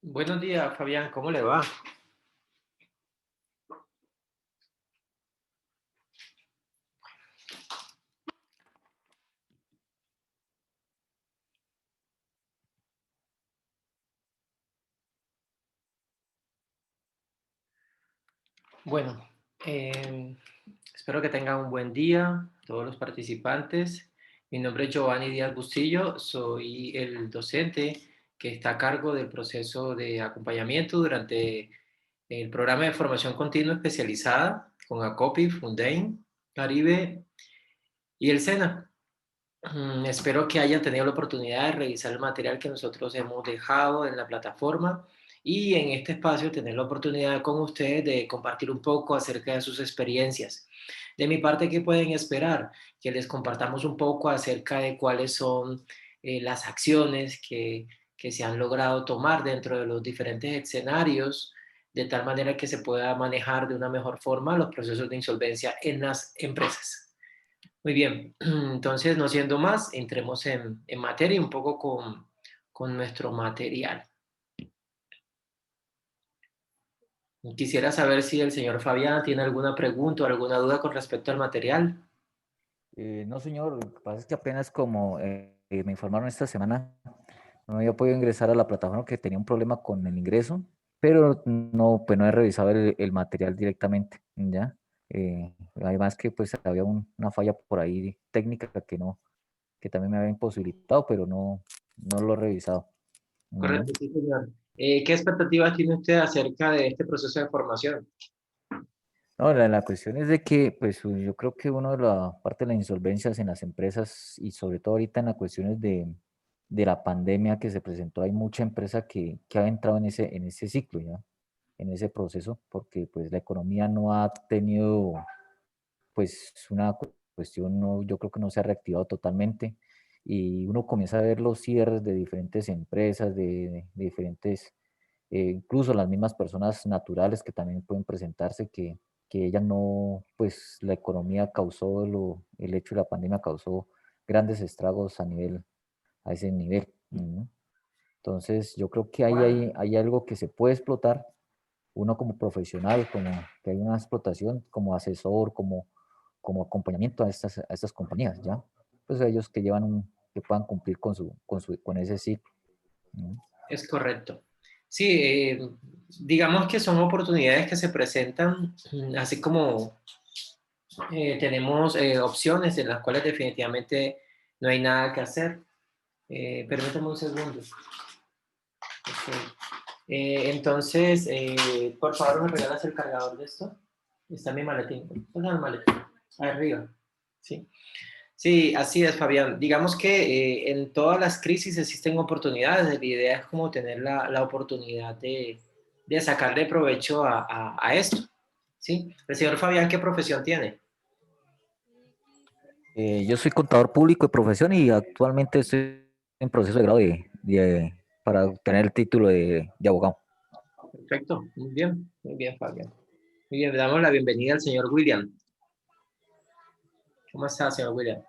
Buenos días, Fabián, ¿cómo le va? Bueno, eh, espero que tengan un buen día todos los participantes. Mi nombre es Giovanni Díaz Bustillo, soy el docente que está a cargo del proceso de acompañamiento durante el programa de formación continua especializada con ACOPI, Fundain, Caribe y el SENA. Espero que hayan tenido la oportunidad de revisar el material que nosotros hemos dejado en la plataforma y en este espacio tener la oportunidad con ustedes de compartir un poco acerca de sus experiencias. De mi parte, ¿qué pueden esperar? Que les compartamos un poco acerca de cuáles son las acciones que se han logrado tomar dentro de los diferentes escenarios, de tal manera que se pueda manejar de una mejor forma los procesos de insolvencia en las empresas. Muy bien, entonces no siendo más, entremos en materia un poco con nuestro material. Quisiera saber si el señor Fabián tiene alguna pregunta o alguna duda con respecto al material. No, señor, lo que pasa es que apenas como me informaron esta semana, no había podido ingresar a la plataforma que tenía un problema con el ingreso, pero no, pues no he revisado el material directamente, ¿ya? Además que pues había una falla por ahí técnica que también me había imposibilitado, pero no lo he revisado. ¿Ya? Correcto, sí, señor. ¿Qué expectativas tiene usted acerca de este proceso de formación? No, la cuestión es de que, pues yo creo que uno de la parte de las insolvencias en las empresas y sobre todo ahorita en las cuestiones de la pandemia que se presentó, hay mucha empresa que ha entrado en ese ciclo, ¿ya? En ese proceso, porque pues la economía no ha tenido, pues una cuestión, no, yo creo que no se ha reactivado totalmente y uno comienza a ver los cierres de diferentes empresas, de diferentes incluso las mismas personas naturales que también pueden presentarse que ella no, pues la economía causó, el hecho de la pandemia causó grandes estragos a ese nivel. ¿No? Entonces yo creo que hay algo que se puede explotar, uno como profesional, como que hay una explotación como asesor, como acompañamiento a estas compañías, ¿ya? Pues ellos que que puedan cumplir con ese ciclo. ¿No? Es correcto. Sí, digamos que son oportunidades que se presentan, así como tenemos opciones en las cuales definitivamente no hay nada que hacer. Permítame un segundo. Ok. Entonces, por favor, ¿me regalas el cargador de esto? Está en mi maletín. ¿Dónde está el maletín? Arriba. Sí. Sí, así es, Fabián. Digamos que en todas las crisis existen oportunidades. La idea es como tener la oportunidad de sacarle provecho a esto. ¿Sí? El señor Fabián, ¿qué profesión tiene? Yo soy contador público de profesión y actualmente estoy en proceso de grado para obtener el título de abogado. Perfecto. Muy bien, Fabián. Muy bien, le damos la bienvenida al señor William. ¿Cómo está, señor William?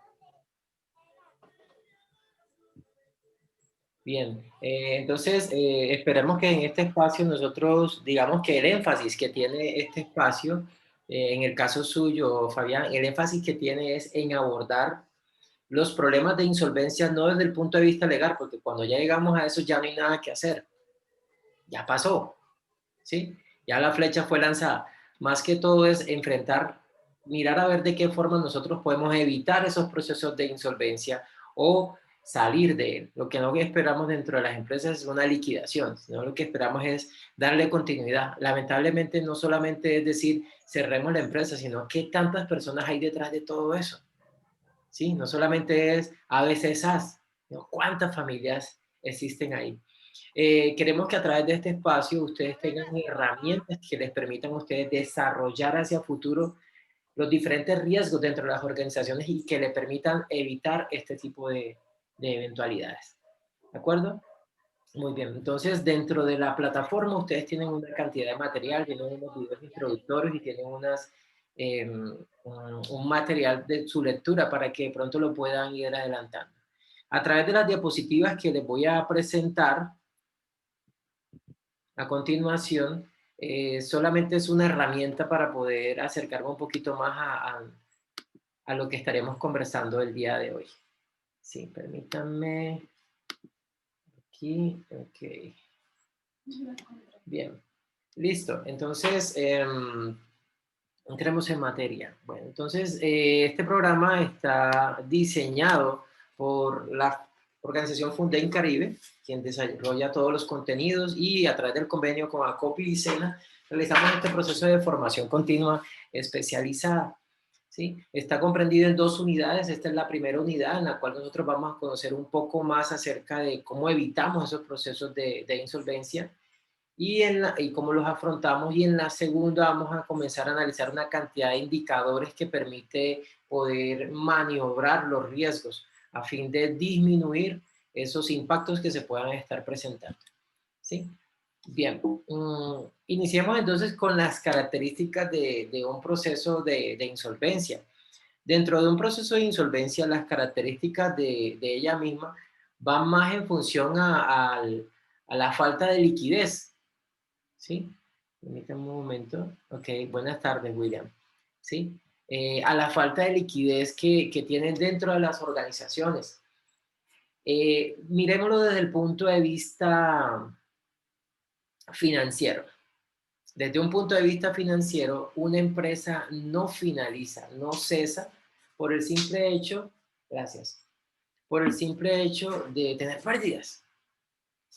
Bien, entonces esperemos que en este espacio nosotros, digamos que el énfasis que tiene este espacio, en el caso suyo, Fabián, el énfasis que tiene es en abordar los problemas de insolvencia no desde el punto de vista legal, porque cuando ya llegamos a eso ya no hay nada que hacer, ya pasó, ¿sí? Ya la flecha fue lanzada. Más que todo es enfrentar, mirar a ver de qué forma nosotros podemos evitar esos procesos de insolvencia o salir de él. Lo que no esperamos dentro de las empresas es una liquidación, sino lo que esperamos es darle continuidad. Lamentablemente no solamente es decir cerremos la empresa, sino qué tantas personas hay detrás de todo eso. ¿Sí? No solamente es a veces as, ¿no? ¿Cuántas familias existen ahí? Queremos que a través de este espacio ustedes tengan herramientas que les permitan a ustedes desarrollar hacia futuro los diferentes riesgos dentro de las organizaciones y que le permitan evitar este tipo de eventualidades. ¿De acuerdo? Muy bien, entonces dentro de la plataforma ustedes tienen una cantidad de material, tienen unos videos introductorios y tienen un material de su lectura para que pronto lo puedan ir adelantando. A través de las diapositivas que les voy a presentar, A continuación, solamente es una herramienta para poder acercarme un poquito más a lo que estaremos conversando el día de hoy. Sí, permítanme aquí, ok. Bien, listo. Entonces, entremos en materia. Bueno, entonces, este programa está diseñado por la organización Fundain Caribe, quien desarrolla todos los contenidos y a través del convenio con ACOPI y SENA, realizamos este proceso de formación continua especializada. ¿Sí? Está comprendido en 2 unidades. Esta es la primera unidad en la cual nosotros vamos a conocer un poco más acerca de cómo evitamos esos procesos de insolvencia y cómo los afrontamos. Y en la segunda vamos a comenzar a analizar una cantidad de indicadores que permite poder maniobrar los riesgos a fin de disminuir esos impactos que se puedan estar presentando. ¿Sí? Bien, iniciemos entonces con las características de un proceso de insolvencia. Dentro de un proceso de insolvencia, las características de ella misma van más en función a la falta de liquidez. ¿Sí? Permítame un momento. Ok, buenas tardes, William. ¿Sí? A la falta de liquidez que tienen dentro de las organizaciones. Miremoslo desde el punto de vista financiero. Desde un punto de vista financiero, una empresa no finaliza, no cesa por el simple hecho, gracias, por el simple hecho de tener pérdidas.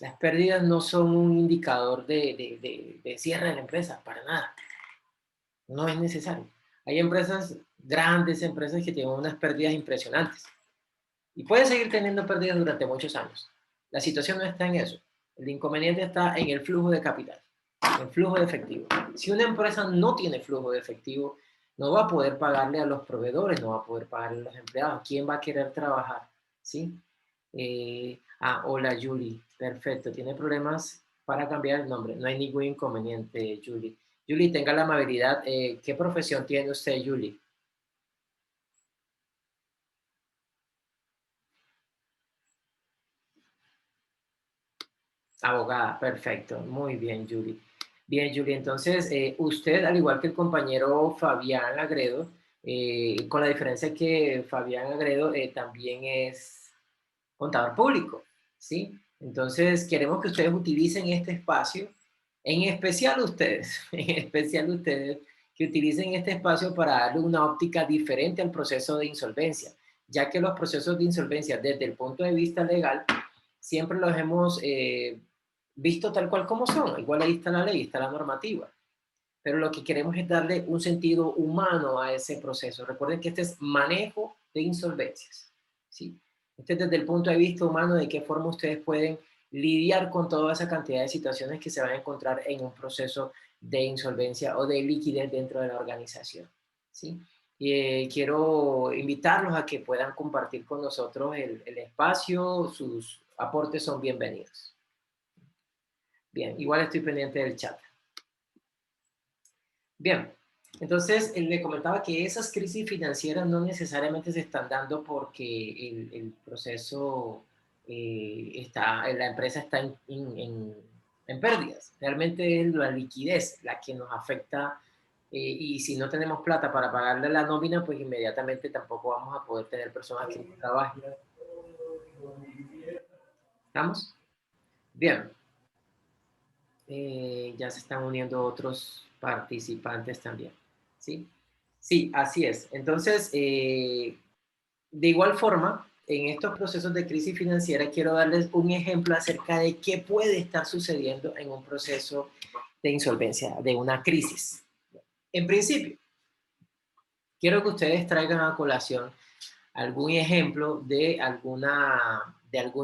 Las pérdidas no son un indicador de cierre de la empresa, para nada. No es necesario. Hay empresas, grandes empresas que tienen unas pérdidas impresionantes y pueden seguir teniendo pérdidas durante muchos años. La situación no está en eso. El inconveniente está en el flujo de capital, el flujo de efectivo. Si una empresa no tiene flujo de efectivo, no va a poder pagarle a los proveedores, no va a poder pagarle a los empleados. ¿Quién va a querer trabajar? ¿Sí? Hola Julie, perfecto. ¿Tiene problemas para cambiar el nombre? No hay ningún inconveniente, Julie. Julie, tenga la amabilidad. ¿Qué profesión tiene usted, Julie? Abogada, perfecto. Muy bien, Julie. Bien, Julie, entonces usted, al igual que el compañero Fabián Agredo, con la diferencia que Fabián Agredo también es contador público, ¿sí? Entonces, queremos que ustedes utilicen este espacio, en especial ustedes, en especial ustedes, que utilicen este espacio para darle una óptica diferente al proceso de insolvencia, ya que los procesos de insolvencia desde el punto de vista legal siempre los hemos visto tal cual como son. Igual ahí está la ley, está la normativa. Pero lo que queremos es darle un sentido humano a ese proceso. Recuerden que este es manejo de insolvencias, ¿sí? Este es desde el punto de vista humano, de qué forma ustedes pueden lidiar con toda esa cantidad de situaciones que se van a encontrar en un proceso de insolvencia o de liquidez dentro de la organización, ¿sí? Y quiero invitarlos a que puedan compartir con nosotros el espacio. Sus aportes son bienvenidos. Bien, igual estoy pendiente del chat. Bien, entonces le comentaba que esas crisis financieras no necesariamente se están dando porque el proceso la empresa está en pérdidas. Realmente es la liquidez la que nos afecta, y si no tenemos plata para pagarle la nómina, pues inmediatamente tampoco vamos a poder tener personas que trabajen. ¿Estamos? Bien. Ya se están uniendo otros participantes también, ¿sí? Sí, así es. Entonces, de igual forma, en estos procesos de crisis financiera, quiero darles un ejemplo acerca de qué puede estar sucediendo en un proceso de insolvencia, de una crisis. En principio, quiero que ustedes traigan a colación algún ejemplo de alguna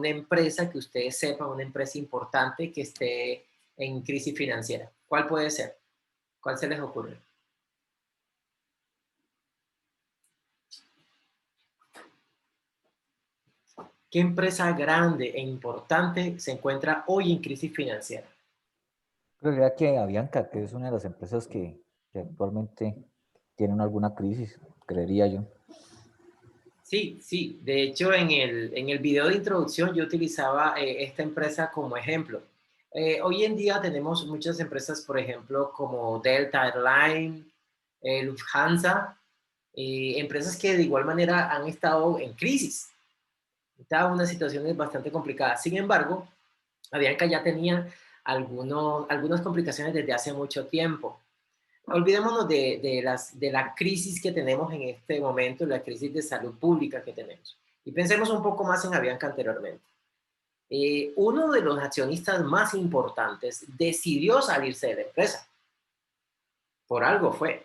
empresa que ustedes sepan, una empresa importante que esté en crisis financiera. ¿Cuál puede ser? ¿Cuál se les ocurre? ¿Qué empresa grande e importante se encuentra hoy en crisis financiera? Creería que Avianca, que es una de las empresas que actualmente tienen alguna crisis, creería yo. Sí, sí. De hecho, en el video de introducción yo utilizaba esta empresa como ejemplo. Hoy en día tenemos muchas empresas, por ejemplo, como Delta Airlines, Lufthansa, empresas que de igual manera han estado en crisis. Estaba en una situación bastante complicada. Sin embargo, Avianca ya tenía algunas complicaciones desde hace mucho tiempo. Olvidémonos de la crisis que tenemos en este momento, la crisis de salud pública que tenemos. Y pensemos un poco más en Avianca anteriormente. Uno de los accionistas más importantes decidió salirse de la empresa. Por algo fue.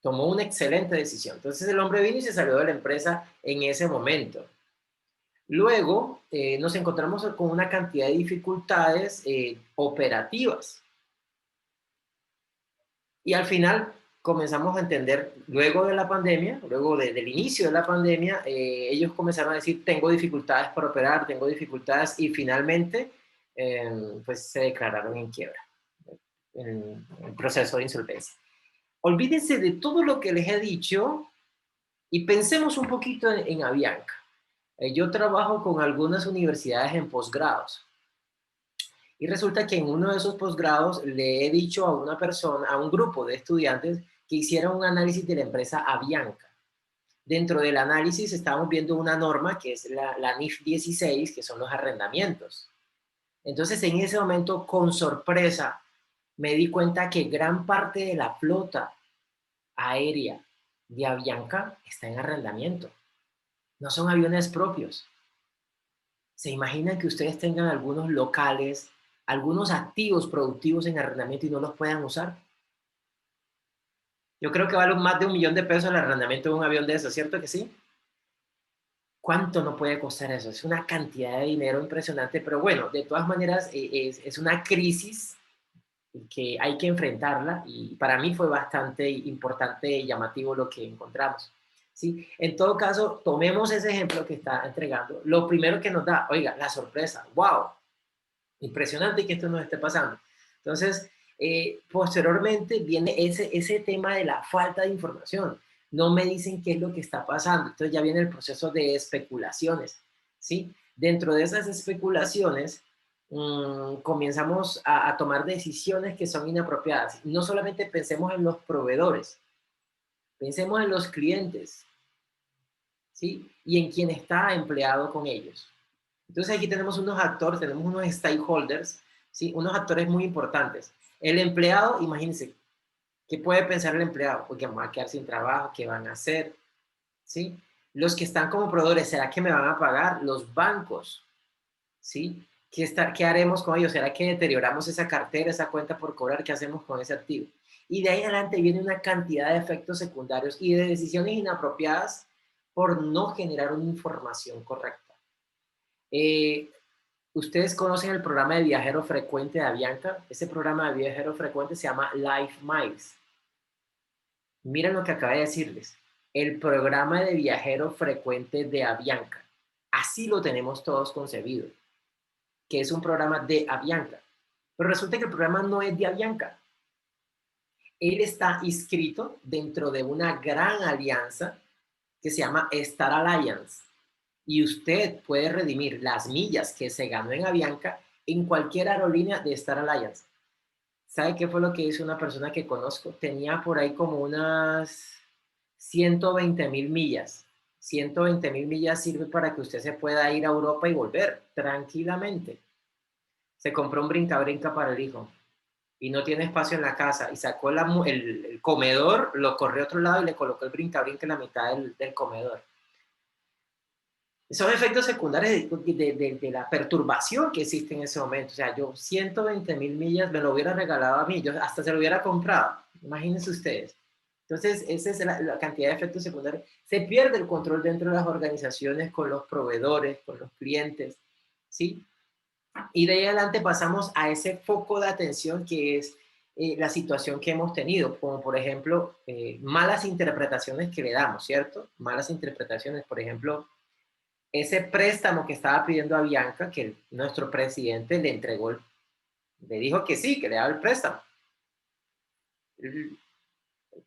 Tomó una excelente decisión. Entonces el hombre vino y se salió de la empresa en ese momento. Luego nos encontramos con una cantidad de dificultades operativas. Y al final comenzamos a entender, luego de la pandemia, del inicio de la pandemia, ellos comenzaron a decir, tengo dificultades para operar, tengo dificultades, y finalmente pues se declararon en quiebra, en proceso de insolvencia. Olvídense de todo lo que les he dicho y pensemos un poquito en Avianca. Yo trabajo con algunas universidades en posgrados. Y resulta que en uno de esos posgrados le he dicho a una persona, a un grupo de estudiantes, que hicieran un análisis de la empresa Avianca. Dentro del análisis estábamos viendo una norma que es la NIF 16, que son los arrendamientos. Entonces, en ese momento, con sorpresa, me di cuenta que gran parte de la flota aérea de Avianca está en arrendamiento. No son aviones propios. ¿Se imaginan que ustedes tengan algunos locales, algunos activos productivos en arrendamiento y no los puedan usar? Yo creo que vale más de $1.000.000 el arrendamiento de un avión de eso, ¿cierto que sí? ¿Cuánto no puede costar eso? Es una cantidad de dinero impresionante, pero bueno, de todas maneras es una crisis que hay que enfrentarla, y para mí fue bastante importante y llamativo lo que encontramos. ¿Sí? En todo caso, tomemos ese ejemplo que está entregando. Lo primero que nos da, oiga, la sorpresa, wow, impresionante que esto nos esté pasando. Entonces, posteriormente viene ese tema de la falta de información. No me dicen qué es lo que está pasando. Entonces ya viene el proceso de especulaciones, ¿sí? Dentro de esas especulaciones, comenzamos a tomar decisiones que son inapropiadas. No solamente pensemos en los proveedores, pensemos en los clientes, ¿sí? Y en quien está empleado con ellos. Entonces aquí tenemos unos actores, tenemos unos stakeholders, ¿sí? Unos actores muy importantes. El empleado, imagínense, ¿qué puede pensar el empleado? Porque me voy a quedar sin trabajo, ¿qué van a hacer? ¿Sí? Los que están como proveedores, ¿será que me van a pagar? Los bancos, ¿sí? ¿Qué haremos con ellos? ¿Será que deterioramos esa cartera, esa cuenta por cobrar? ¿Qué hacemos con ese activo? Y de ahí adelante viene una cantidad de efectos secundarios y de decisiones inapropiadas por no generar una información correcta. Eh, Ustedes conocen el programa de viajero frecuente de Avianca. Ese programa de viajero frecuente se llama Life Miles. Miren lo que acabo de decirles. El programa de viajero frecuente de Avianca. Así lo tenemos todos concebido, que es un programa de Avianca. Pero resulta que el programa no es de Avianca. Él está inscrito dentro de una gran alianza que se llama Star Alliance. Y usted puede redimir las millas que se ganó en Avianca en cualquier aerolínea de Star Alliance. ¿Sabe qué fue lo que hizo una persona que conozco? Tenía por ahí como unas 120.000 millas. 120.000 millas sirve para que usted se pueda ir a Europa y volver tranquilamente. Se compró un brinca-brinca para el hijo y no tiene espacio en la casa y sacó el comedor, lo corrió a otro lado y le colocó el brinca-brinca en la mitad del comedor. Son efectos secundarios de la perturbación que existe en ese momento. O sea, yo 120.000 millas me lo hubiera regalado a mí, yo hasta se lo hubiera comprado. Imagínense ustedes. Entonces, esa es la cantidad de efectos secundarios. Se pierde el control dentro de las organizaciones con los proveedores, con los clientes, ¿sí? Y de ahí adelante pasamos a ese foco de atención que es la situación que hemos tenido, como por ejemplo, malas interpretaciones que le damos, ¿cierto? Malas interpretaciones, por ejemplo, ese préstamo que estaba pidiendo a Bianca, que nuestro presidente le entregó, le dijo que sí, que le daba el préstamo. El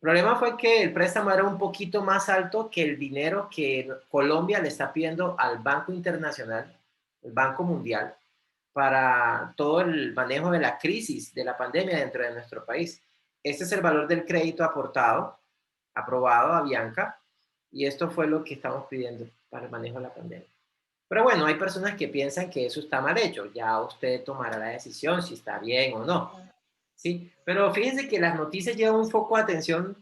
problema fue que el préstamo era un poquito más alto que el dinero que Colombia le está pidiendo al Banco Internacional, el Banco Mundial, para todo el manejo de la crisis de la pandemia dentro de nuestro país. Este es el valor del crédito aportado, aprobado a Bianca, y esto fue lo que estamos pidiendo para el manejo de la pandemia. Pero bueno, hay personas que piensan que eso está mal hecho. Ya usted tomará la decisión si está bien o no. ¿Sí? Pero fíjense que las noticias llevan un foco de atención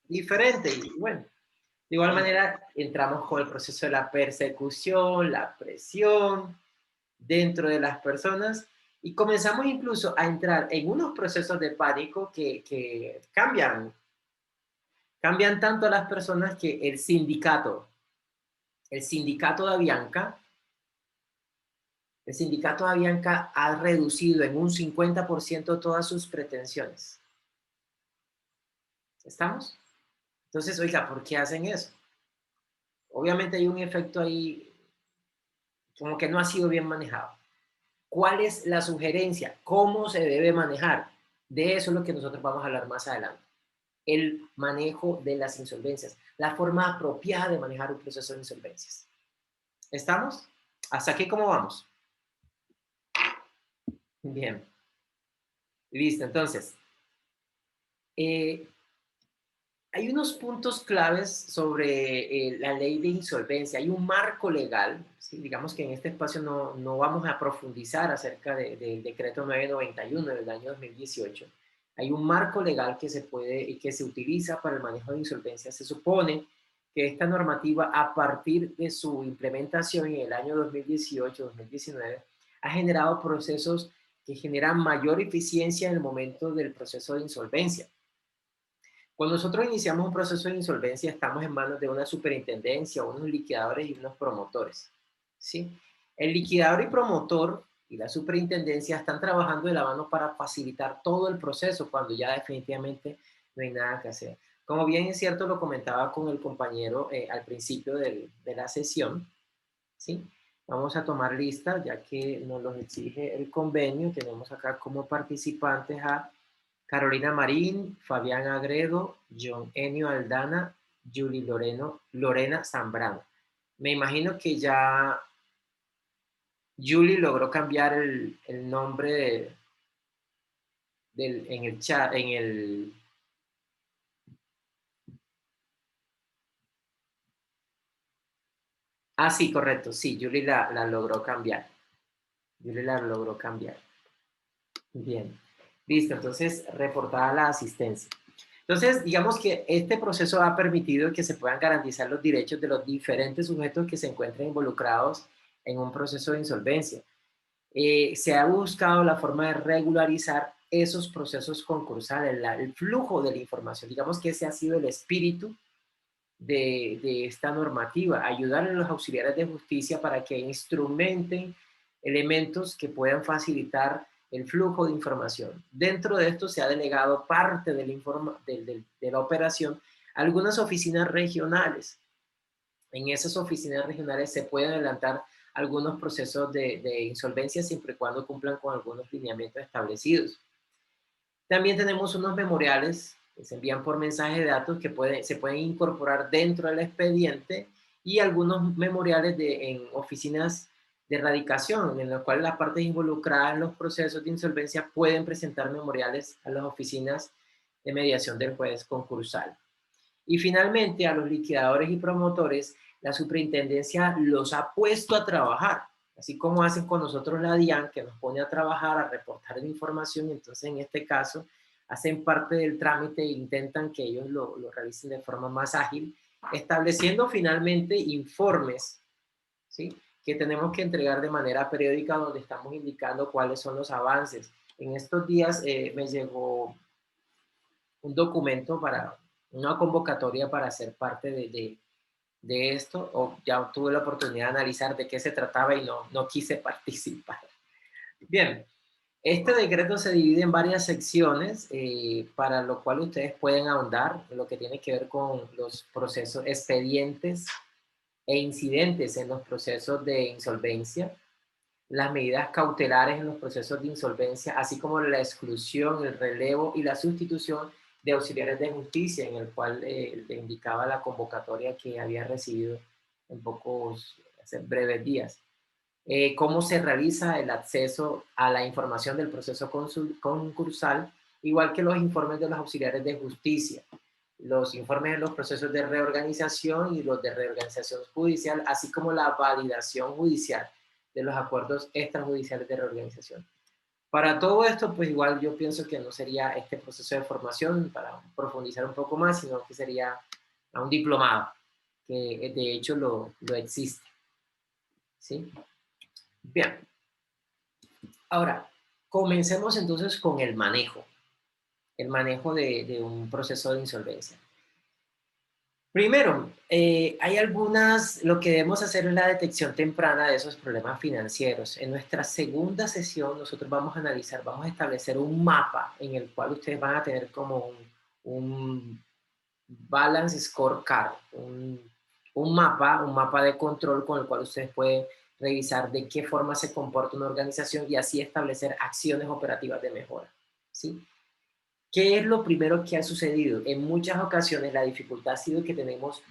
diferente. Y bueno, de igual manera entramos con el proceso de la persecución, la presión dentro de las personas y comenzamos incluso a entrar en unos procesos de pánico que cambian tanto a las personas que el sindicato de Avianca, el sindicato de Avianca ha reducido en un 50% todas sus pretensiones. ¿Estamos? Entonces, oiga, ¿por qué hacen eso? Obviamente hay un efecto ahí como que no ha sido bien manejado. ¿Cuál es la sugerencia? ¿Cómo se debe manejar? De eso es lo que nosotros vamos a hablar más adelante. El manejo de las insolvencias, la forma apropiada de manejar un proceso de insolvencias. ¿Estamos? ¿Hasta aquí cómo vamos? Bien, listo. Entonces, eh, hay unos puntos claves sobre la ley de insolvencia. Hay un marco legal, ¿sí? Digamos que en este espacio no vamos a profundizar acerca del decreto 991 del año 2018. Hay un marco legal que se puede y que se utiliza para el manejo de insolvencia. Se supone que esta normativa, a partir de su implementación en el año 2018-2019, ha generado procesos que generan mayor eficiencia en el momento del proceso de insolvencia. Cuando nosotros iniciamos un proceso de insolvencia, estamos en manos de una superintendencia, unos liquidadores y unos promotores, ¿sí? El liquidador y promotor y la superintendencia están trabajando de la mano para facilitar todo el proceso cuando ya definitivamente no hay nada que hacer. Como bien es cierto, lo comentaba con el compañero al principio de la sesión, ¿sí? Vamos a tomar lista, ya que nos lo exige el convenio. Tenemos acá como participantes a Carolina Marín, Fabián Agredo, John Enio Aldana, Julie Lorena Zambrano. Me imagino que ya Julie logró cambiar el nombre en el chat, en el... Ah, sí, correcto, sí, Julie la logró cambiar. Julie la logró cambiar. Bien, listo, entonces reportada la asistencia. Entonces, digamos que este proceso ha permitido que se puedan garantizar los derechos de los diferentes sujetos que se encuentran involucrados en un proceso de insolvencia. Se ha buscado la forma de regularizar esos procesos concursales, el flujo de la información. Digamos que ese ha sido el espíritu de esta normativa, ayudar a los auxiliares de justicia para que instrumenten elementos que puedan facilitar el flujo de información. Dentro de esto se ha delegado parte de la operación a algunas oficinas regionales. En esas oficinas regionales se pueden adelantar algunos procesos de insolvencia siempre y cuando cumplan con algunos lineamientos establecidos. También tenemos unos memoriales que se envían por mensaje de datos que se pueden incorporar dentro del expediente y algunos memoriales en oficinas de erradicación, en los cuales las partes involucradas en los procesos de insolvencia pueden presentar memoriales a las oficinas de mediación del juez concursal. Y finalmente, a los liquidadores y promotores, la superintendencia los ha puesto a trabajar, así como hacen con nosotros la DIAN, que nos pone a trabajar, a reportar la información. Entonces, en este caso, hacen parte del trámite e intentan que ellos lo realicen de forma más ágil, estableciendo finalmente informes, ¿sí?, que tenemos que entregar de manera periódica, donde estamos indicando cuáles son los avances. En estos días me llegó un documento para una convocatoria para ser parte de esto, o ya tuve la oportunidad de analizar de qué se trataba y no quise participar. Bien, este decreto se divide en varias secciones, para lo cual ustedes pueden ahondar en lo que tiene que ver con los procesos, expedientes e incidentes en los procesos de insolvencia, las medidas cautelares en los procesos de insolvencia, así como la exclusión, el relevo y la sustitución de auxiliares de justicia, en el cual le indicaba la convocatoria que había recibido en hace breves días. cómo se realiza el acceso a la información del proceso concursal, igual que los informes de los auxiliares de justicia, los informes de los procesos de reorganización y los de reorganización judicial, así como la validación judicial de los acuerdos extrajudiciales de reorganización. Para todo esto, pues igual yo pienso que no sería este proceso de formación para profundizar un poco más, sino que sería a un diplomado, que de hecho lo existe. ¿Sí? Bien. Ahora, comencemos entonces con el manejo de un proceso de insolvencia. Primero, hay lo que debemos hacer es la detección temprana de esos problemas financieros. En nuestra segunda sesión nosotros vamos a analizar, vamos a establecer un mapa en el cual ustedes van a tener como un balance scorecard, un mapa de control con el cual ustedes pueden revisar de qué forma se comporta una organización y así establecer acciones operativas de mejora, ¿sí? ¿Qué es lo primero que ha sucedido? En muchas ocasiones la dificultad ha sido que tenemos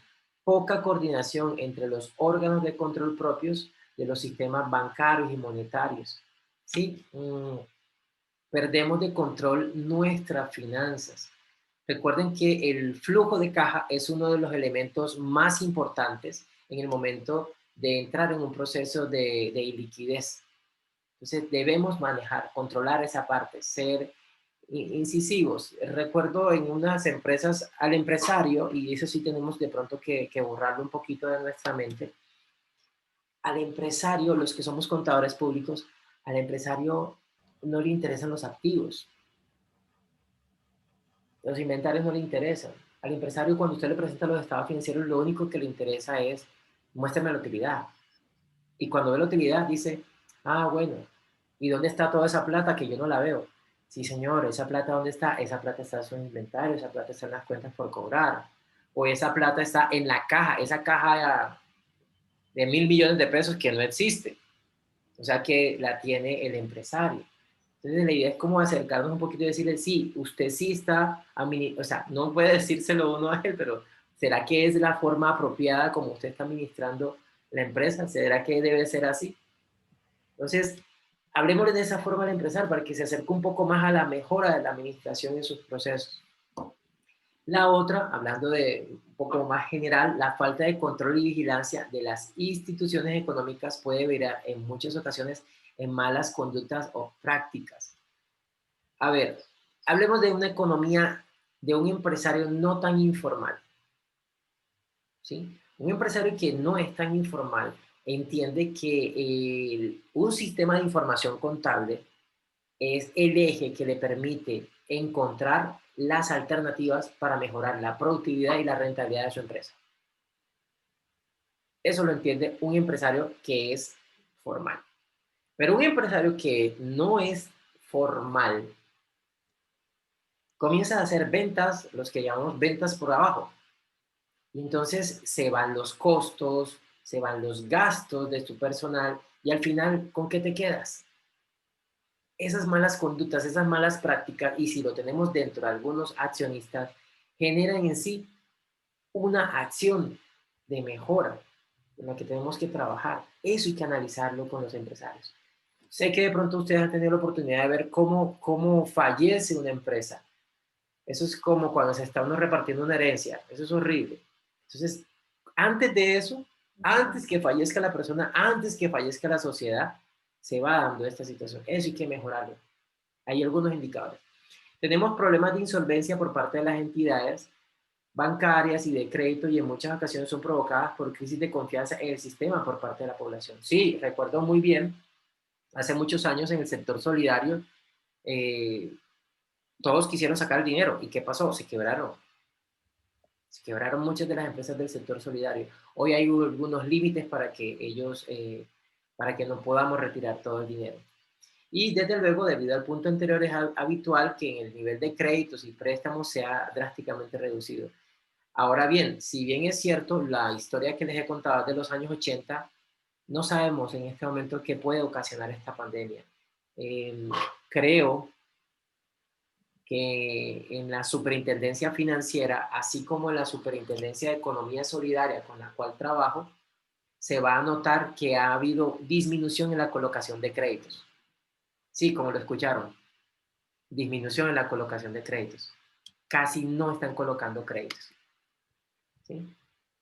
poca coordinación entre los órganos de control propios de los sistemas bancarios y monetarios. ¿Sí? Perdemos de control nuestras finanzas. Recuerden que el flujo de caja es uno de los elementos más importantes en el momento de entrar en un proceso de liquidez. Entonces debemos manejar, controlar esa parte, ser incisivos. Recuerdo en unas empresas al empresario, y eso sí tenemos de pronto que borrarlo un poquito de nuestra mente, al empresario, los que somos contadores públicos, al empresario no le interesan los activos, los inventarios no le interesan. Al empresario cuando usted le presenta los estados financieros, lo único que le interesa es muéstrame la utilidad. Y cuando ve la utilidad dice, ah, bueno, ¿y dónde está toda esa plata que yo no la veo? Sí, señor, ¿esa plata dónde está? Esa plata está en su inventario, esa plata está en las cuentas por cobrar. O esa plata está en la caja, esa caja de 1.000 millones de pesos que no existe. O sea que la tiene el empresario. Entonces la idea es como acercarnos un poquito y decirle, sí, usted sí está, o sea, no puede decírselo uno a él, pero ¿será que es la forma apropiada como usted está administrando la empresa? ¿Será que debe ser así? Entonces, hablemos de esa forma al empezar para que se acerque un poco más a la mejora de la administración en sus procesos. La otra, hablando de un poco más general, la falta de control y vigilancia de las instituciones económicas puede virar en muchas ocasiones en malas conductas o prácticas. A ver, hablemos de una economía, de un empresario no tan informal, ¿sí? Un empresario que no es tan informal entiende que un sistema de información contable es el eje que le permite encontrar las alternativas para mejorar la productividad y la rentabilidad de su empresa. Eso lo entiende un empresario que es formal. Pero un empresario que no es formal comienza a hacer ventas, los que llamamos ventas por abajo. Y entonces se van los costos, se van los gastos de tu personal y al final, ¿con qué te quedas? Esas malas conductas, esas malas prácticas, y si lo tenemos dentro de algunos accionistas, generan en sí una acción de mejora en la que tenemos que trabajar. Eso hay que analizarlo con los empresarios. Sé que de pronto ustedes han tenido la oportunidad de ver cómo fallece una empresa. Eso es como cuando se está uno repartiendo una herencia. Eso es horrible. Entonces, antes de eso, antes que fallezca la persona, antes que fallezca la sociedad, se va dando esta situación. Eso hay que mejorarlo. Hay algunos indicadores. Tenemos problemas de insolvencia por parte de las entidades bancarias y de crédito y en muchas ocasiones son provocadas por crisis de confianza en el sistema por parte de la población. Sí, recuerdo muy bien, hace muchos años en el sector solidario, eh, todos quisieron sacar el dinero. ¿Y qué pasó? Se quebraron. Se quebraron muchas de las empresas del sector solidario. Hoy hay algunos límites para que ellos, para que no podamos retirar todo el dinero. Y desde luego, debido al punto anterior, es habitual que en el nivel de créditos y préstamos sea drásticamente reducido. Ahora bien, si bien es cierto, la historia que les he contado de los años 80, no sabemos en este momento qué puede ocasionar esta pandemia. Creo que en la Superintendencia Financiera, así como en la Superintendencia de Economía Solidaria con la cual trabajo, se va a notar que ha habido disminución en la colocación de créditos. Sí, como lo escucharon, disminución en la colocación de créditos. Casi no están colocando créditos. ¿Sí?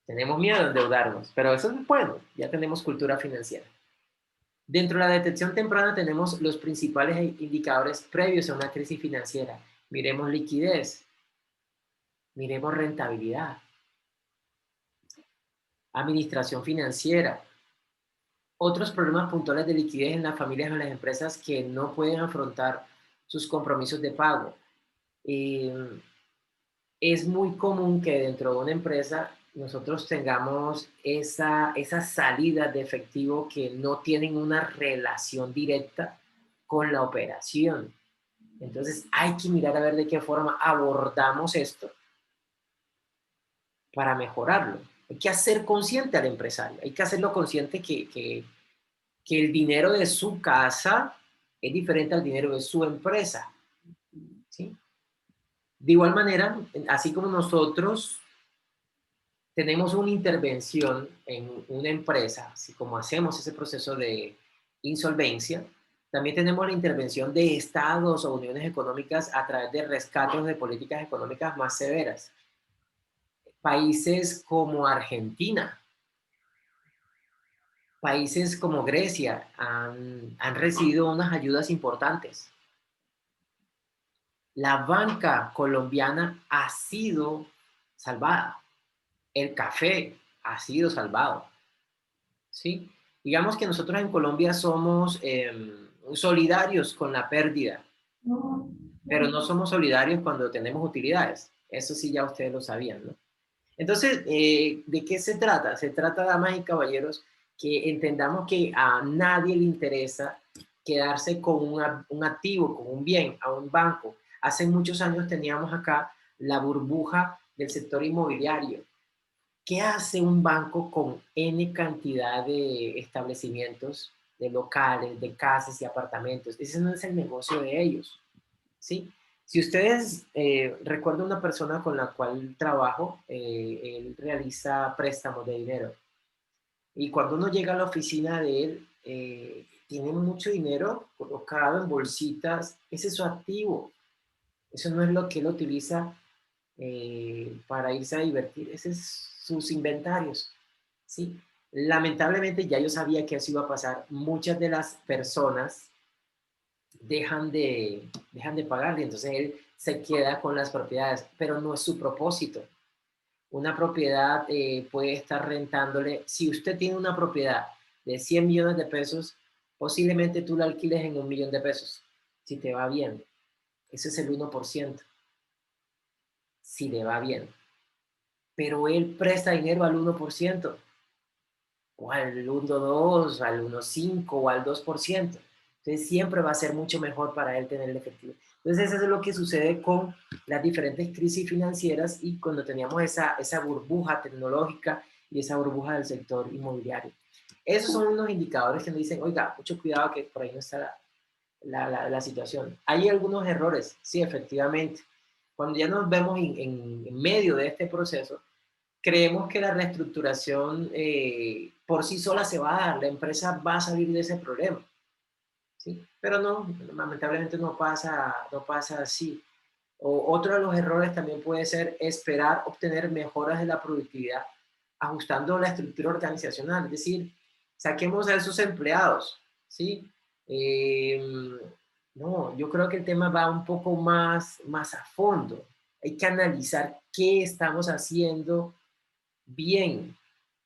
Tenemos miedo de endeudarnos, pero eso es bueno, ya tenemos cultura financiera. Dentro de la detección temprana tenemos los principales indicadores previos a una crisis financiera. Miremos liquidez, miremos rentabilidad, administración financiera, otros problemas puntuales de liquidez en las familias o en las empresas que no pueden afrontar sus compromisos de pago. Eh, es muy común que dentro de una empresa nosotros tengamos esa salida de efectivo que no tienen una relación directa con la operación. Entonces hay que mirar a ver de qué forma abordamos esto para mejorarlo. Hay que hacer consciente al empresario, hay que hacerlo consciente que el dinero de su casa es diferente al dinero de su empresa. ¿Sí? De igual manera, así como nosotros tenemos una intervención en una empresa, así como hacemos ese proceso de insolvencia, también tenemos la intervención de estados o uniones económicas a través de rescates de políticas económicas más severas. Países como Argentina, países como Grecia han recibido unas ayudas importantes. La banca colombiana ha sido salvada. El café ha sido salvado. ¿Sí? Digamos que nosotros en Colombia somos solidarios con la pérdida, pero no somos solidarios cuando tenemos utilidades. Eso sí ya ustedes lo sabían, ¿no? Entonces, ¿de qué se trata? Se trata, damas y caballeros, que entendamos que a nadie le interesa quedarse con un activo, con un bien, a un banco. Hace muchos años teníamos acá la burbuja del sector inmobiliario. ¿Qué hace un banco con N cantidad de establecimientos, de locales, de casas y apartamentos? Ese no es el negocio de ellos, ¿sí? Si ustedes recuerdan una persona con la cual trabajo, él realiza préstamos de dinero. Y cuando uno llega a la oficina de él, tiene mucho dinero colocado en bolsitas. Ese es su activo. Eso no es lo que él utiliza para irse a divertir. Ese es sus inventarios, ¿sí? Lamentablemente ya yo sabía que eso iba a pasar. Muchas de las personas dejan de pagarle, entonces él se queda con las propiedades, pero no es su propósito. Una propiedad puede estar rentándole, si usted tiene una propiedad de 100 millones de pesos, posiblemente tú la alquiles en 1 millón de pesos, si te va bien. Ese es el 1%, si le va bien. Pero él presta dinero al 1%, o al 1,2, al 1,5 o al 2%. Entonces siempre va a ser mucho mejor para él tener el efectivo. Entonces eso es lo que sucede con las diferentes crisis financieras y cuando teníamos esa burbuja tecnológica y esa burbuja del sector inmobiliario. Esos son unos indicadores que nos dicen, oiga, mucho cuidado que por ahí no está la situación. Hay algunos errores, sí, efectivamente. Cuando ya nos vemos en medio de este proceso, creemos que la reestructuración por sí sola se va a dar, la empresa va a salir de ese problema, ¿sí? Pero no, lamentablemente no pasa así. Otro de los errores también puede ser esperar obtener mejoras de la productividad ajustando la estructura organizacional, es decir, saquemos a esos empleados, ¿sí? Eh, no, yo creo que el tema va un poco más a fondo. Hay que analizar qué estamos haciendo bien,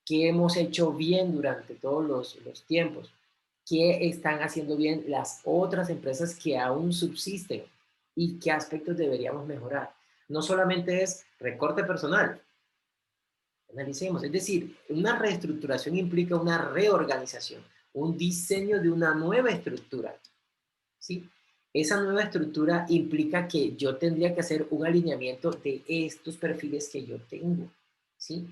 qué hemos hecho bien durante todos los tiempos, qué están haciendo bien las otras empresas que aún subsisten y qué aspectos deberíamos mejorar. No solamente es recorte personal, analicemos, es decir, una reestructuración implica una reorganización, un diseño de una nueva estructura, ¿sí? Esa nueva estructura implica que yo tendría que hacer un alineamiento de estos perfiles que yo tengo, ¿sí?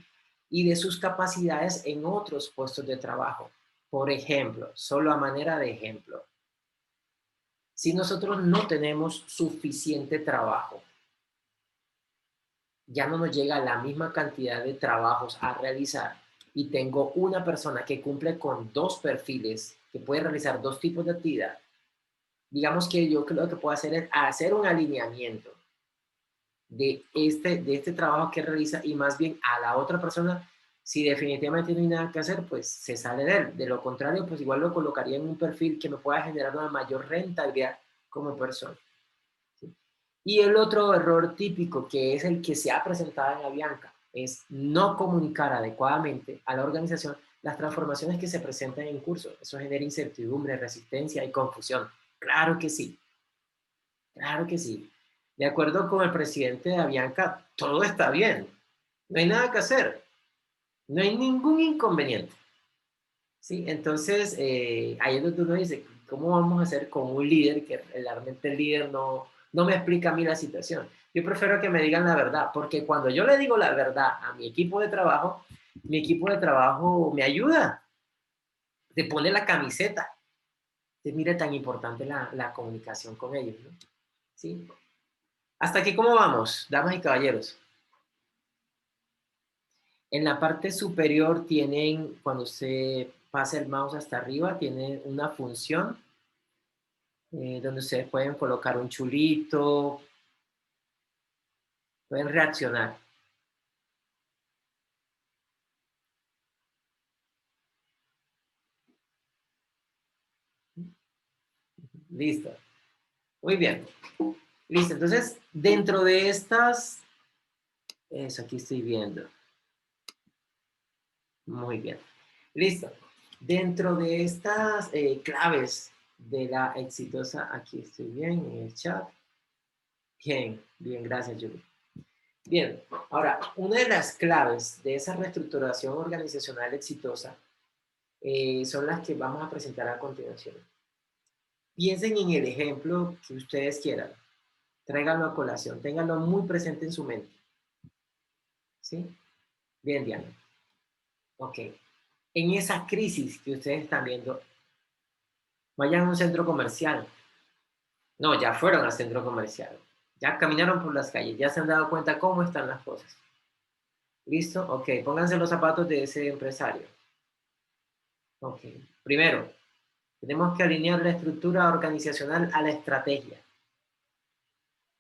Y de sus capacidades en otros puestos de trabajo. Por ejemplo, solo a manera de ejemplo, si nosotros no tenemos suficiente trabajo, ya no nos llega la misma cantidad de trabajos a realizar, y tengo una persona que cumple con 2 perfiles, que puede realizar 2 tipos de actividad, digamos que yo creo que puedo hacer es hacer un alineamiento de este trabajo que realiza y más bien a la otra persona, si definitivamente no hay nada que hacer, pues se sale de él. De lo contrario, pues igual lo colocaría en un perfil que me pueda generar una mayor rentabilidad como persona. ¿Sí? Y el otro error típico, que es el que se ha presentado en Avianca, es no comunicar adecuadamente a la organización las transformaciones que se presentan en curso. Eso genera incertidumbre, resistencia y confusión. Claro que sí, claro que sí. De acuerdo con el presidente de Avianca, todo está bien. No hay nada que hacer. No hay ningún inconveniente. ¿Sí? Entonces, ahí es donde uno dice, ¿cómo vamos a hacer con un líder que realmente el líder no me explica a mí la situación? Yo prefiero que me digan la verdad, porque cuando yo le digo la verdad a mi equipo de trabajo me ayuda, te pone la camiseta. Entonces, mire tan importante la comunicación con ellos, ¿no? ¿Sí? Hasta aquí, ¿cómo vamos, damas y caballeros? En la parte superior tienen, cuando se pasa el mouse hasta arriba, tiene una función donde ustedes pueden colocar un chulito, pueden reaccionar. Listo. Muy bien. Listo. Entonces, dentro de estas, eso aquí estoy viendo. Muy bien. Listo. Dentro de estas claves de la exitosa, aquí estoy bien en el chat. Bien, bien, gracias, Julie. Bien, ahora, una de las claves de esa reestructuración organizacional exitosa son las que vamos a presentar a continuación. Piensen en el ejemplo que ustedes quieran, tráiganlo a colación, ténganlo muy presente en su mente. ¿Sí? Bien, Diana. Ok. En esa crisis que ustedes están viendo, vayan a un centro comercial. No, ya fueron al centro comercial. Ya caminaron por las calles, ya se han dado cuenta cómo están las cosas. ¿Listo? Ok, pónganse los zapatos de ese empresario. Ok. Primero, tenemos que alinear la estructura organizacional a la estrategia.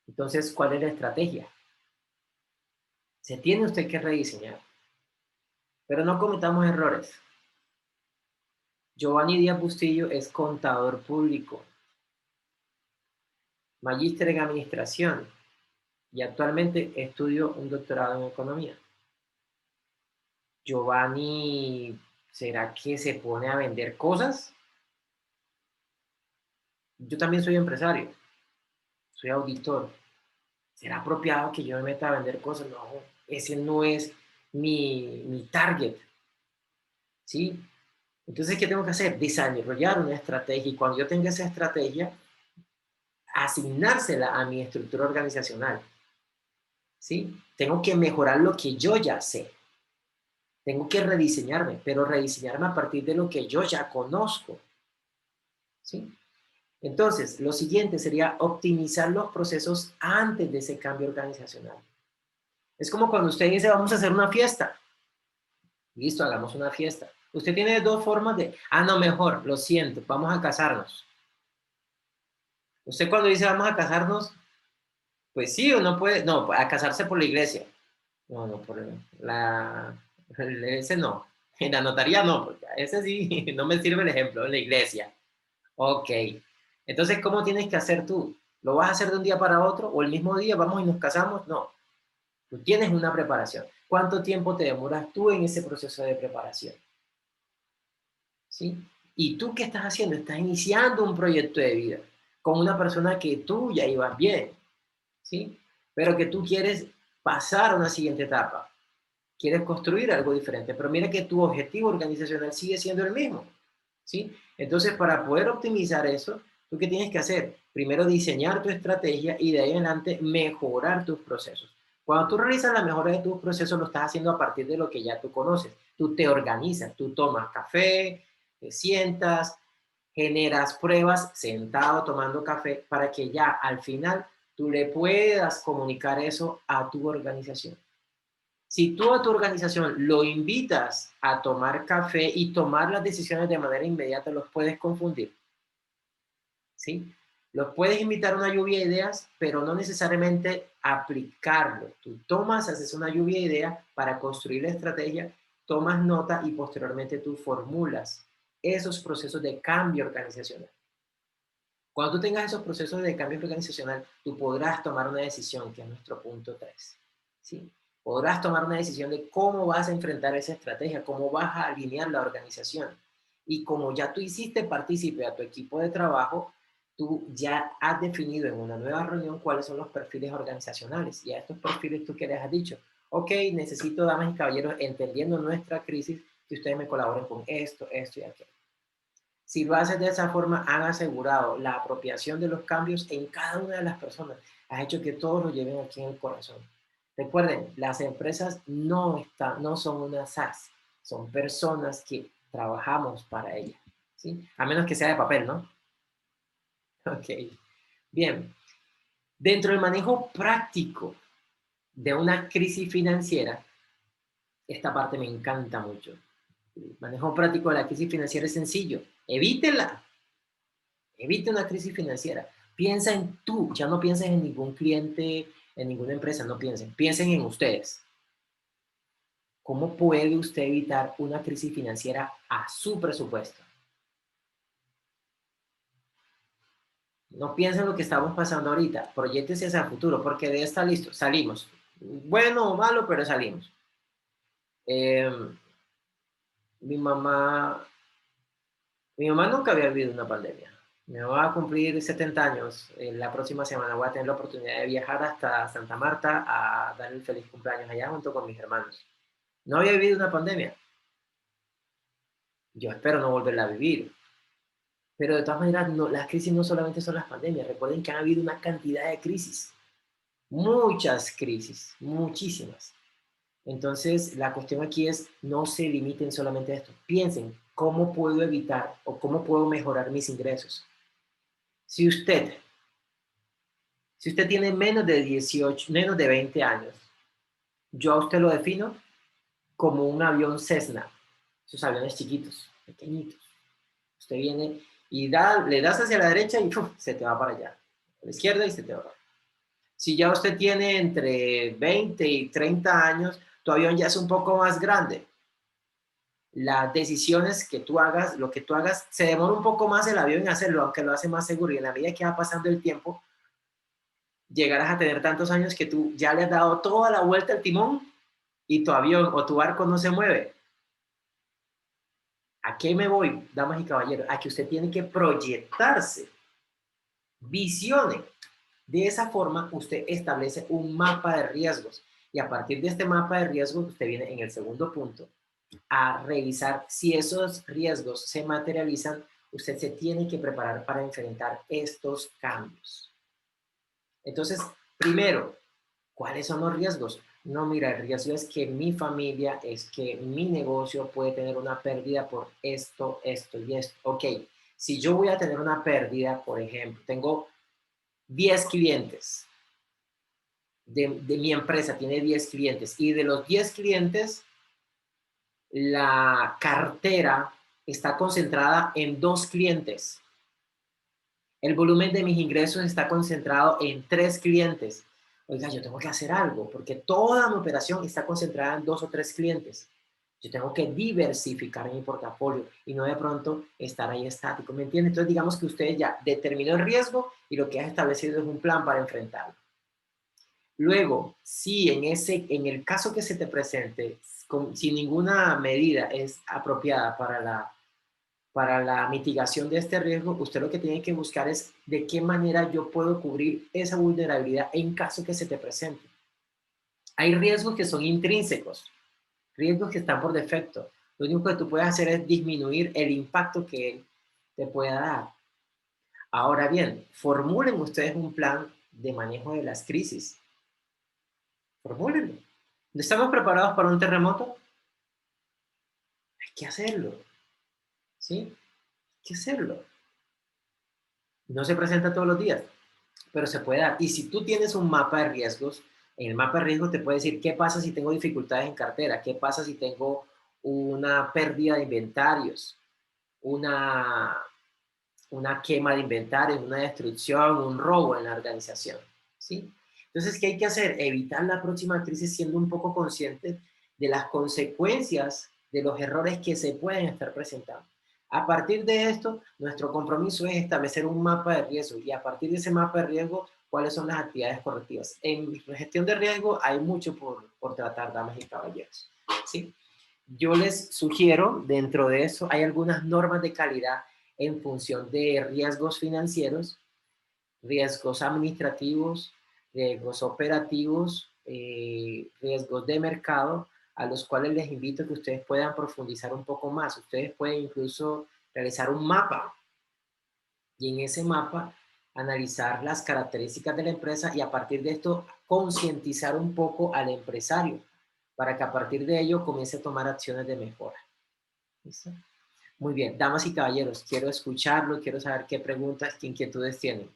Entonces, ¿cuál es la estrategia? Se tiene usted que rediseñar, pero no cometamos errores. Giovanni Díaz Bustillo es contador público, magíster en administración y actualmente estudio un doctorado en economía. Giovanni, ¿será que se pone a vender cosas? Yo también soy empresario, soy auditor. ¿Será apropiado que yo me meta a vender cosas? No, ese no es mi target, ¿sí? Entonces, ¿qué tengo que hacer? Desarrollar una estrategia y cuando yo tenga esa estrategia, asignársela a mi estructura organizacional, ¿sí? Tengo que mejorar lo que yo ya sé. Tengo que rediseñarme, pero rediseñarme a partir de lo que yo ya conozco, ¿sí? Entonces, lo siguiente sería optimizar los procesos antes de ese cambio organizacional. Es como cuando usted dice, vamos a hacer una fiesta. Listo, hagamos una fiesta. Usted tiene 2 formas de, no, mejor, lo siento, vamos a casarnos. Usted cuando dice vamos a casarnos, pues sí, uno puede, no, a casarse por la iglesia. No, no, por ese no. En la notaría no, porque ese sí, no me sirve el ejemplo, en la iglesia. Ok. Entonces, ¿cómo tienes que hacer tú? ¿Lo vas a hacer de un día para otro o el mismo día vamos y nos casamos? No. Tú tienes una preparación. ¿Cuánto tiempo te demoras tú en ese proceso de preparación? ¿Sí? ¿Y tú qué estás haciendo? Estás iniciando un proyecto de vida con una persona que tú ya ibas bien, ¿sí? Pero que tú quieres pasar a una siguiente etapa. Quieres construir algo diferente, pero mira que tu objetivo organizacional sigue siendo el mismo, ¿sí? Entonces, para poder optimizar eso, ¿tú qué tienes que hacer? Primero diseñar tu estrategia y de ahí en adelante mejorar tus procesos. Cuando tú realizas la mejora de tus procesos, lo estás haciendo a partir de lo que ya tú conoces. Tú te organizas, tú tomas café, te sientas, generas pruebas sentado tomando café para que ya al final tú le puedas comunicar eso a tu organización. Si tú a tu organización lo invitas a tomar café y tomar las decisiones de manera inmediata, los puedes confundir, ¿sí? Los puedes invitar a una lluvia de ideas, pero no necesariamente aplicarlo. Tú tomas, haces una lluvia de ideas para construir la estrategia, tomas nota y posteriormente tú formulas esos procesos de cambio organizacional. Cuando tú tengas esos procesos de cambio organizacional, tú podrás tomar una decisión, que es nuestro punto 3. ¿Sí? Podrás tomar una decisión de cómo vas a enfrentar esa estrategia, cómo vas a alinear la organización. Y como ya tú hiciste partícipe a tu equipo de trabajo, tú ya has definido en una nueva reunión cuáles son los perfiles organizacionales. Y a estos perfiles tú que les has dicho, ok, necesito, damas y caballeros, entendiendo nuestra crisis, que ustedes me colaboren con esto, esto y aquello. Si lo haces de esa forma, han asegurado la apropiación de los cambios en cada una de las personas. Has hecho que todos lo lleven aquí en el corazón. Recuerden, las empresas no son una SaaS, son personas que trabajamos para ellas, ¿sí? A menos que sea de papel, ¿no? Ok, bien. Dentro del manejo práctico de una crisis financiera, esta parte me encanta mucho. El manejo práctico de la crisis financiera es sencillo. Evítela. Evite una crisis financiera. Piensa en tú, ya no pienses en ningún cliente, en ninguna empresa, no piensen. Piensen en ustedes. ¿Cómo puede usted evitar una crisis financiera a su presupuesto? No piensen en lo que estamos pasando ahorita. Proyéctese hacia el futuro, porque de esta listo, salimos. Bueno o malo, pero salimos. Eh, mi mamá, mi mamá nunca había vivido una pandemia. Mi mamá va a cumplir 70 años. La próxima semana voy a tener la oportunidad de viajar hasta Santa Marta a darle el feliz cumpleaños allá junto con mis hermanos. No había vivido una pandemia. Yo espero no volverla a vivir. Pero de todas maneras, no, las crisis no solamente son las pandemias. Recuerden que ha habido una cantidad de crisis. Muchas crisis. Muchísimas. Entonces, la cuestión aquí es no se limiten solamente a esto. Piensen, ¿cómo puedo evitar o cómo puedo mejorar mis ingresos? Si usted Si usted tiene menos de 18, menos de 20 años, yo a usted lo defino como un avión Cessna, esos aviones chiquitos, pequeñitos. Usted viene y le das hacia la derecha y ¡puf! Se te va para allá. A la izquierda y se te va. Si ya usted tiene entre 20 y 30 años, tu avión ya es un poco más grande. Las decisiones que tú hagas, lo que tú hagas, se demora un poco más el avión en hacerlo, aunque lo hace más seguro. Y en la medida que va pasando el tiempo, llegarás a tener tantos años que tú ya le has dado toda la vuelta al timón y tu avión o tu barco no se mueve. ¿A qué me voy, damas y caballeros? A que usted tiene que proyectarse, visione. De esa forma, usted establece un mapa de riesgos. Y a partir de este mapa de riesgos, usted viene en el segundo punto a revisar si esos riesgos se materializan. Usted se tiene que preparar para enfrentar estos cambios. Entonces, primero, ¿cuáles son los riesgos? No, mira, el riesgo es que mi familia, es que mi negocio puede tener una pérdida por esto, esto y esto. Ok, si yo voy a tener una pérdida, por ejemplo, tengo 10 clientes, de mi empresa tiene 10 clientes y de los 10 clientes, la cartera está concentrada en 2 clientes. El volumen de mis ingresos está concentrado en 3 clientes. Oiga, yo tengo que hacer algo porque toda mi operación está concentrada en 2 o 3 clientes. Yo tengo que diversificar mi portafolio y no de pronto estar ahí estático. ¿Me entiende? Entonces, digamos que usted ya determinó el riesgo y lo que ha establecido es un plan para enfrentarlo. Luego, si en el caso que se te presente, si ninguna medida es apropiada para la mitigación de este riesgo, usted lo que tiene que buscar es de qué manera yo puedo cubrir esa vulnerabilidad en caso que se te presente. Hay riesgos que son intrínsecos, riesgos que están por defecto. Lo único que tú puedes hacer es disminuir el impacto que él te pueda dar. Ahora bien, formulen ustedes un plan de manejo de las crisis. Formúlenlo. ¿Estamos preparados para un terremoto? Hay que hacerlo. ¿Sí? Hay que hacerlo. No se presenta todos los días, pero se puede dar. Y si tú tienes un mapa de riesgos, En el mapa de riesgo te puede decir qué pasa si tengo dificultades en cartera, qué pasa si tengo una pérdida de inventarios, una, una quema de inventarios, una destrucción, un robo en la organización, ¿sí? Entonces, ¿qué hay que hacer? Evitar la próxima crisis siendo un poco conscientes de las consecuencias de los errores que se pueden estar presentando. A partir de esto, nuestro compromiso es establecer un mapa de riesgo y a partir de ese mapa de riesgo, cuáles son las actividades correctivas. En gestión de riesgo hay mucho por tratar, damas y caballeros, ¿sí? Yo les sugiero, dentro de eso, hay algunas normas de calidad en función de riesgos financieros, riesgos administrativos, riesgos operativos, riesgos de mercado, a los cuales les invito a que ustedes puedan profundizar un poco más. Ustedes pueden incluso realizar un mapa y en ese mapa analizar las características de la empresa y a partir de esto concientizar un poco al empresario para que a partir de ello comience a tomar acciones de mejora. ¿Listo? Muy bien, damas y caballeros, quiero escucharlo, quiero saber qué preguntas, qué inquietudes tienen.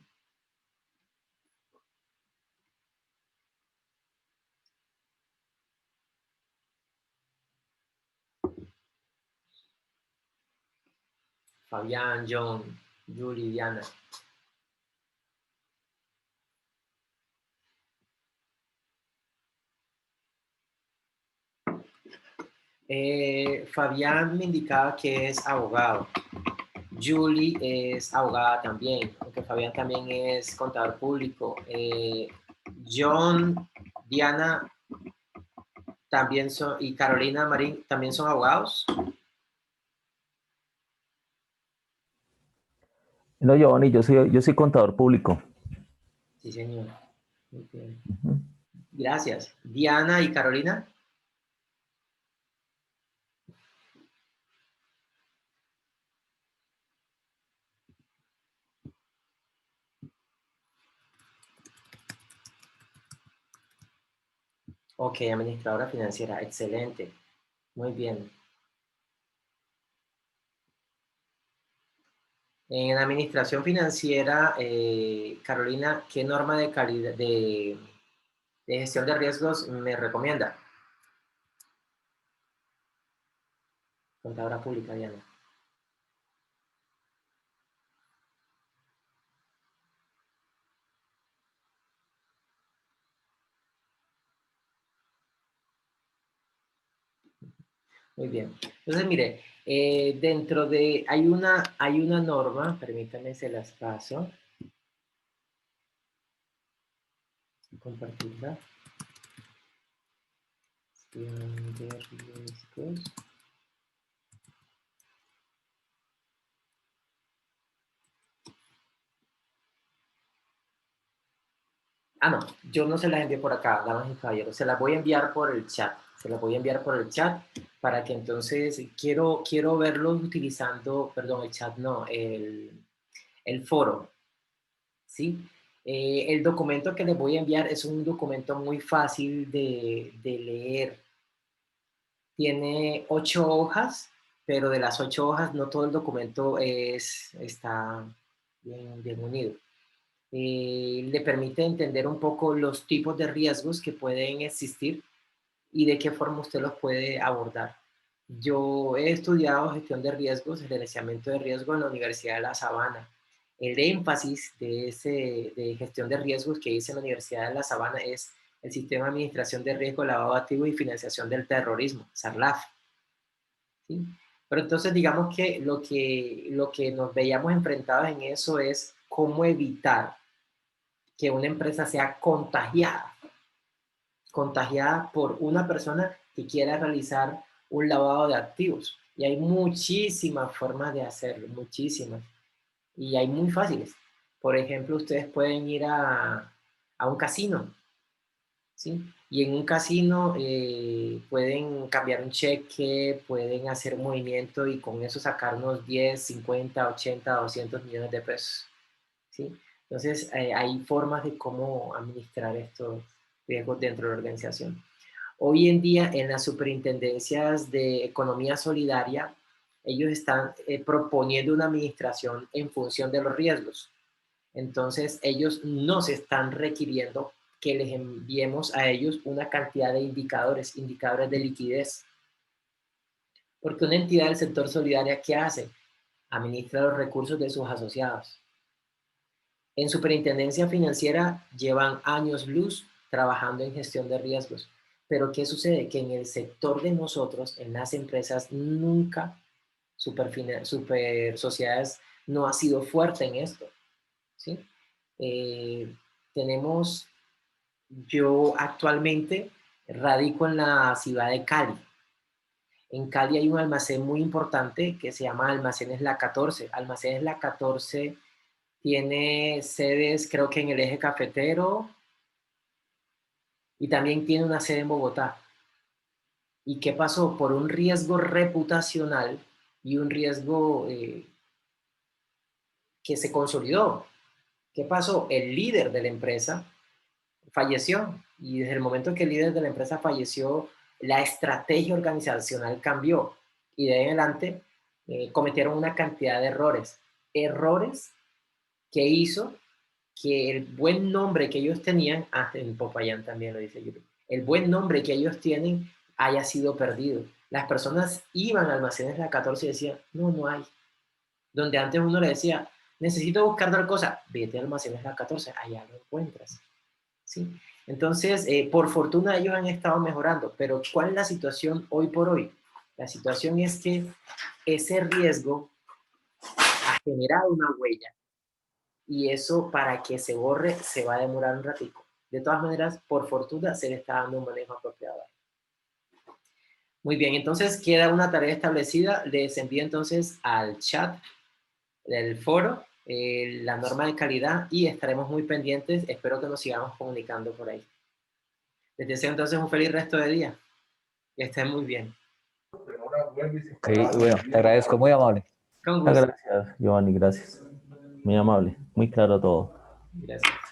Fabián, John, Julie, Diana. Fabián me indicaba que es abogado. Julie es abogada también, aunque Fabián también es contador público. John, Diana también son, y Carolina Marín también son abogados. No, Giovanni, yo soy contador público. Sí, señor. Muy bien. Ujú. Gracias. Diana y Carolina. Ok, administradora financiera. Excelente. Muy bien. En administración financiera, Carolina, ¿qué norma de calidad de gestión de riesgos me recomienda? Contadora pública, Diana. Muy bien. Entonces, mire, dentro de, hay una norma, permítanme, se las paso. Compartirla. Gestión de riesgos. Ah, no, yo no se las envié por acá, damas y caballeros, se las voy a enviar por el chat, se las voy a enviar por el chat para que entonces quiero verlos utilizando, perdón, el chat no, el foro, ¿sí? El documento que les voy a enviar es un documento muy fácil de leer. Tiene 8 hojas, pero de las 8 hojas no todo el documento está bien unido. Le permite entender un poco los tipos de riesgos que pueden existir y de qué forma usted los puede abordar. Yo he estudiado gestión de riesgos, el gerenciamiento de riesgo en la Universidad de La Sabana. El énfasis de gestión de riesgos que hice en la Universidad de La Sabana es el Sistema de Administración de Riesgo, Lavado de Activos y Financiación del Terrorismo, SARLAF. ¿Sí? Pero entonces digamos que lo que nos veíamos enfrentados en eso es cómo evitar que una empresa sea contagiada por una persona que quiera realizar un lavado de activos. Y hay muchísimas formas de hacerlo, muchísimas. Y hay muy fáciles. Por ejemplo, ustedes pueden ir a un casino, ¿sí? Y en un casino pueden cambiar un cheque, pueden hacer un movimiento y con eso sacar unos 10, 50, 80, 200 millones de pesos, ¿sí? Entonces, hay formas de cómo administrar estos riesgos dentro de la organización. Hoy en día, en las superintendencias de economía solidaria, ellos están proponiendo una administración en función de los riesgos. Entonces, ellos no se están requiriendo que les enviemos a ellos una cantidad de indicadores de liquidez. Porque una entidad del sector solidario, ¿qué hace? Administra los recursos de sus asociados. En superintendencia financiera llevan años luz trabajando en gestión de riesgos. Pero ¿qué sucede? Que en el sector de nosotros, en las empresas, nunca super sociedades no ha sido fuerte en esto, ¿sí? Yo actualmente radico en la ciudad de Cali. En Cali hay un almacén muy importante que se llama Almacenes La 14. Almacenes La 14 tiene sedes, creo que en el eje cafetero, y también tiene una sede en Bogotá. ¿Y qué pasó? Por un riesgo reputacional y un riesgo que se consolidó. ¿Qué pasó? El líder de la empresa falleció, y desde el momento que el líder de la empresa falleció, la estrategia organizacional cambió, y de ahí en adelante cometieron una cantidad de errores que hizo que el buen nombre que ellos tenían, en Popayán también lo dice Yuri, el buen nombre que ellos tienen haya sido perdido. Las personas iban a Almacenes La 14 y decían, no, no hay. Donde antes uno le decía, necesito buscar tal cosa, vete a Almacenes La 14, allá lo encuentras. ¿Sí? Entonces, por fortuna ellos han estado mejorando, pero ¿cuál es la situación hoy por hoy? La situación es que ese riesgo ha generado una huella, y eso, para que se borre, se va a demorar un ratito. De todas maneras, por fortuna se le está dando un manejo apropiado. Muy bien, entonces queda una tarea establecida. Les envío entonces al chat del foro la norma de calidad, y estaremos muy pendientes. Espero que nos sigamos comunicando por ahí. Les deseo entonces un feliz resto de día. Que estén muy bien. Ok, bueno, te agradezco, muy amable. Con gusto. Gracias, Giovanni, gracias. Muy amable, muy claro todo. Gracias.